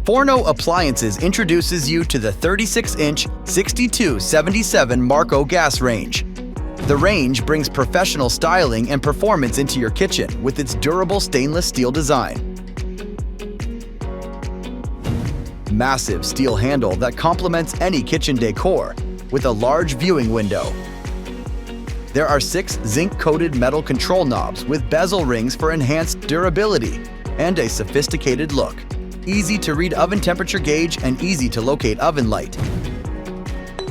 Forno Appliances introduces you to the 36-inch 6277 Marco gas range. The range brings professional styling and performance into your kitchen with its durable stainless steel design. Massive steel handle that complements any kitchen decor with a large viewing window. There are 6 zinc-coated metal control knobs with bezel rings for enhanced durability and a sophisticated look. Easy to read oven temperature gauge and easy to locate oven light.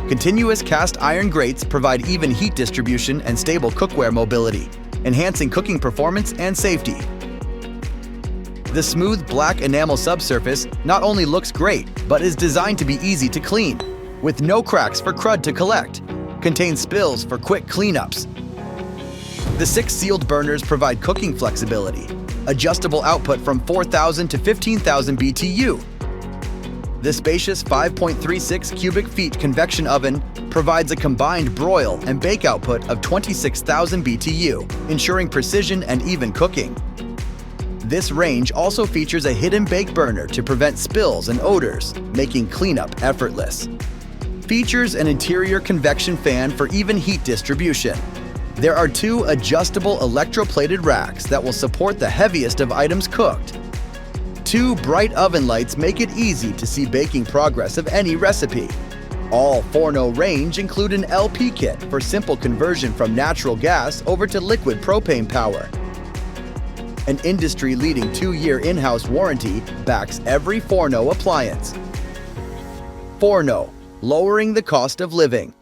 Continuous cast iron grates provide even heat distribution and stable cookware mobility, enhancing cooking performance and safety. The smooth black enamel subsurface not only looks great, but is designed to be easy to clean, with no cracks for crud to collect. Contains spills for quick cleanups. The 6 sealed burners provide cooking flexibility, adjustable output from 4,000 to 15,000 BTU. The spacious 5.36 cubic feet convection oven provides a combined broil and bake output of 26,000 BTU, ensuring precision and even cooking. This range also features a hidden bake burner to prevent spills and odors, making cleanup effortless. Features an interior convection fan for even heat distribution. There are 2 adjustable electroplated racks that will support the heaviest of items cooked. 2 bright oven lights make it easy to see baking progress of any recipe. All Forno range include an LP kit for simple conversion from natural gas over to liquid propane power. An industry-leading 2-year in-house warranty backs every Forno appliance. Forno, lowering the cost of living.